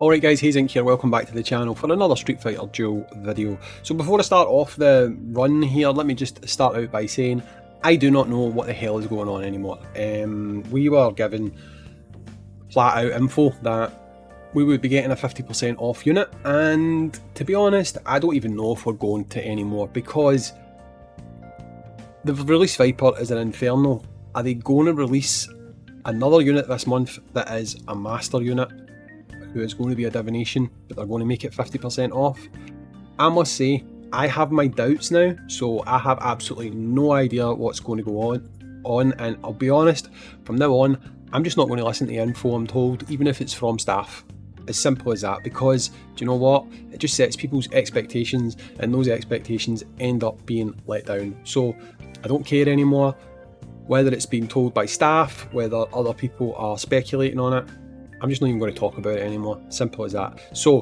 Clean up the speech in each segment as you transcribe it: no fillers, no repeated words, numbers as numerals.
Alright guys, Hayzink here, welcome back to the channel for another Street Fighter Duel video. So before I start off the run here, let me just start out by saying I do not know what the hell is going on anymore. We were given flat out info that we would be getting a 50% off unit, and to be honest, I don't even know if we're going to anymore because they've released Viper as an Inferno. Are they going to release another unit this month that is a Master unit, who is going to be a divination, but they're going to make it 50% off? I must say, I have my doubts now, so I have absolutely no idea what's going to go on, and I'll be honest, from now on, I'm just not going to listen to the info I'm told, even if it's from staff. As simple as that, because do you know what? It just sets people's expectations, and those expectations end up being let down. So I don't care anymore whether it's being told by staff, whether other people are speculating on it. I'm just not even going to talk about it anymore. Simple as that. So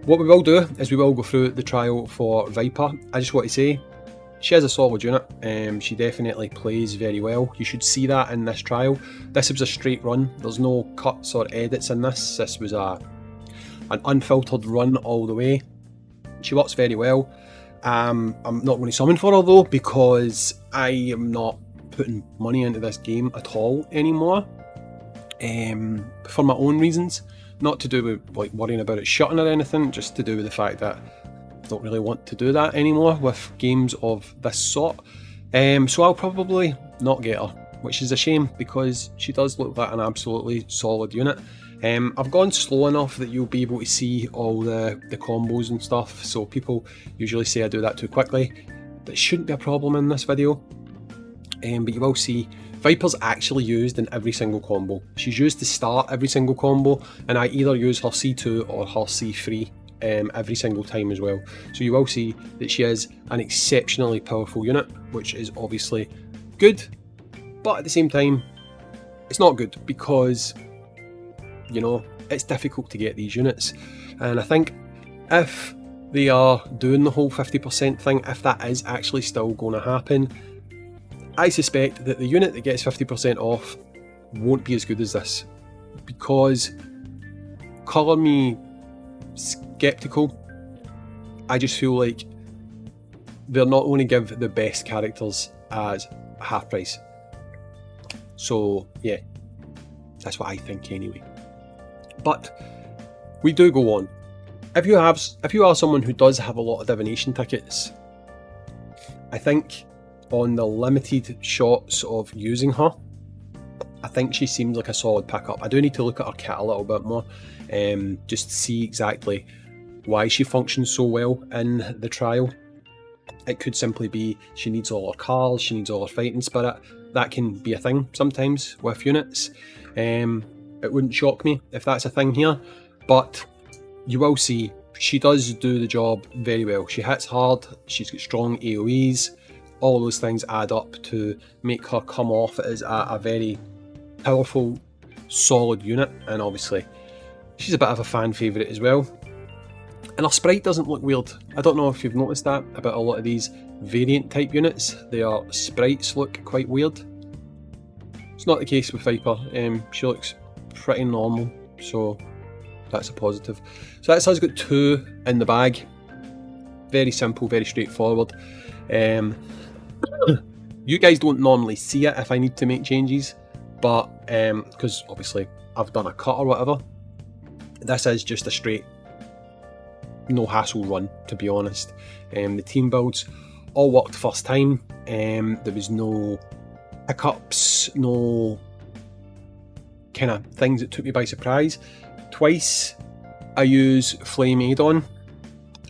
what we will do is we will go through the trial for Viper. I just want to say she has a solid unit. She definitely plays very well. You should see that in this trial. This was a straight run. There's no cuts or edits in this. This was an unfiltered run all the way. She works very well. I'm not going to summon for her though, because I am not putting money into this game at all anymore. For my own reasons, not to do with like worrying about it shutting or anything, just to do with the fact that I don't really want to do that anymore with games of this sort. So I'll probably not get her, which is a shame because she does look like an absolutely solid unit. I've gone slow enough that you'll be able to see all the combos and stuff, so people usually say I do that too quickly. That shouldn't be a problem in this video, but you will see Viper's actually used in every single combo. She's used to start every single combo, and I either use her C2 or her C3 every single time as well. So you will see that she is an exceptionally powerful unit, which is obviously good, but at the same time, it's not good because, you know, it's difficult to get these units. And I think if they are doing the whole 50% thing, if that is actually still going to happen, I suspect that the unit that gets 50% off won't be as good as this, because, colour me skeptical, I just feel like they're not going to give the best characters as half price. So yeah, that's what I think anyway. But we do go on. If you are someone who does have a lot of divination tickets, I think on the limited shots of using her, I think she seems like a solid pickup. I do need to look at her kit a little bit more, just to see exactly why she functions so well in the trial. It could simply be she needs all her cars, she needs all her fighting spirit. That can be a thing sometimes with units. It wouldn't shock me if that's a thing here, but you will see she does do the job very well. She hits hard, she's got strong AoEs. All those things add up to make her come off as a very powerful, solid unit, and obviously she's a bit of a fan favourite as well. And her sprite doesn't look weird. I don't know if you've noticed that about a lot of these variant type units. Their sprites look quite weird. It's not the case with Viper. She looks pretty normal, so that's a positive. So that's us got two in the bag. Very simple, very straightforward. You guys don't normally see it if I need to make changes, but because obviously I've done a cut or whatever, this is just a straight no hassle run, to be honest. The team builds all worked first time. There was no hiccups, no kind of things that took me by surprise. Twice I use Flame Aid-on.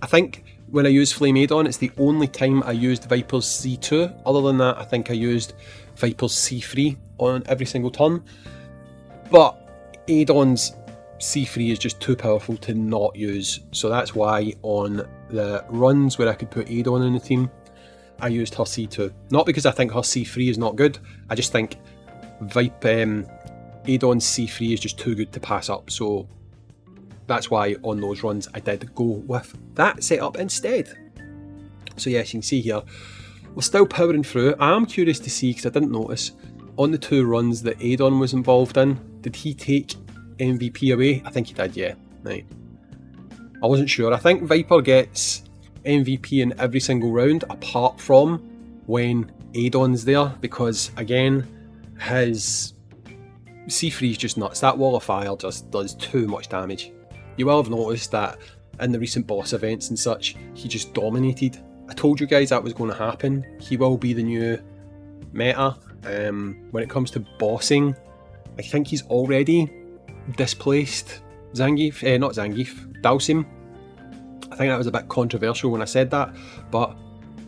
I think when I use Flame Aid-on, it's the only time I used Viper's C2. Other than that, I think I used Viper's C3 on every single turn. But Aid-on's C3 is just too powerful to not use. So that's why on the runs where I could put Aid-on in the team, I used her C2. Not because I think her C3 is not good, I just think Aid-on's C3 is just too good to pass up. So that's why on those runs I did go with that setup instead. So yes, you can see here, we're still powering through. I am curious to see, because I didn't notice, on the two runs that Aid-on was involved in, did he take MVP away? I think he did, yeah. Right. I wasn't sure. I think Viper gets MVP in every single round apart from when Adon's there, because again, his C3 is just nuts. That wall of fire just does too much damage. You will have noticed that in the recent boss events and such, he just dominated. I told you guys that was going to happen. He will be the new meta. When it comes to bossing, I think he's already displaced Zangief, not Zangief, Dalsim. I think that was a bit controversial when I said that, but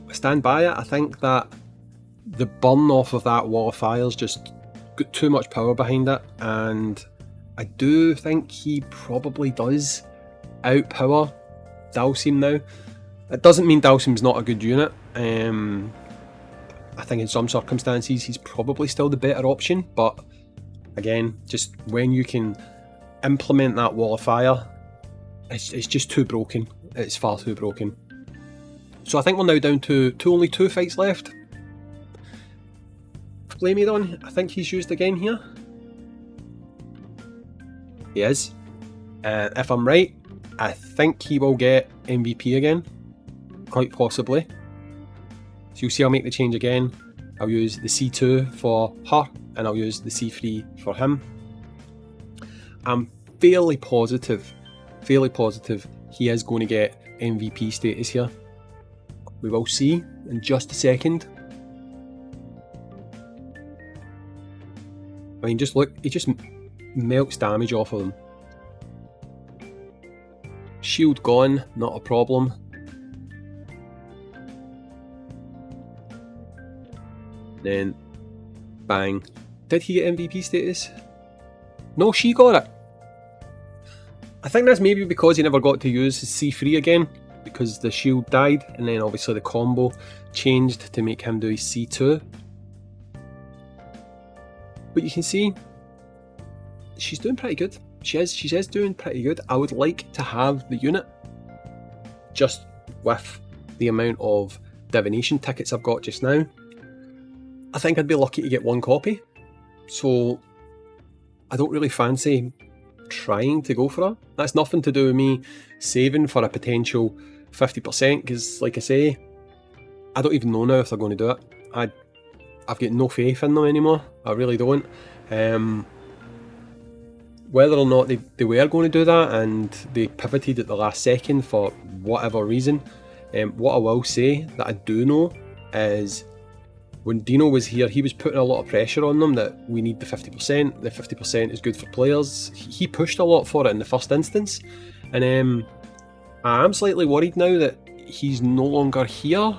I stand by it. I think that the burn off of that wall of fire's just got too much power behind it, and I do think he probably does outpower Dalsim now. It doesn't mean Dalsim's not a good unit. I think in some circumstances he's probably still the better option, but again, just when you can implement that wall of fire, it's just too broken. It's far too broken. So I think we're now down to only 2 fights left. Flamedon, I think he's used again here. He is. If I'm right, I think he will get MVP again. Quite possibly. So you'll see I'll make the change again. I'll use the C2 for her, and I'll use the C3 for him. I'm fairly positive he is going to get MVP status here. We will see in just a second. I mean, just look, he just melts damage off of him. Shield gone, not a problem. Then, bang. Did he get MVP status? No, she got it. I think that's maybe because he never got to use his C3 again, because the shield died, and then obviously the combo changed to make him do his C2. But you can see, she's doing pretty good. She is doing pretty good. I would like to have the unit, just with the amount of divination tickets I've got just now. I think I'd be lucky to get 1 copy, so I don't really fancy trying to go for her. That's nothing to do with me saving for a potential 50%, because like I say, I don't even know now if they're going to do it. I've got no faith in them anymore. I really don't. Whether or not they were going to do that and they pivoted at the last second for whatever reason, what I will say that I do know is when Dino was here, he was putting a lot of pressure on them that we need the 50%, the 50% is good for players. He pushed a lot for it in the first instance, and I am slightly worried now that he's no longer here.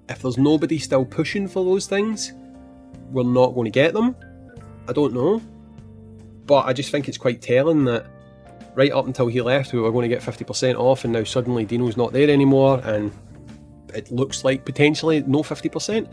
If there's nobody still pushing for those things, we're not going to get them. I don't know, but I just think it's quite telling that right up until he left we were going to get 50% off, and now suddenly Dino's not there anymore and it looks like potentially no 50%.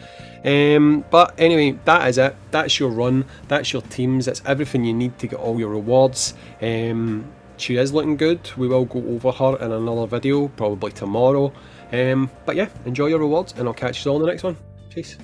But anyway, that is it. That's your run, that's your teams, that's everything you need to get all your rewards. She is looking good. We will go over her in another video, probably tomorrow. But yeah, enjoy your rewards, and I'll catch you all in the next one. Peace.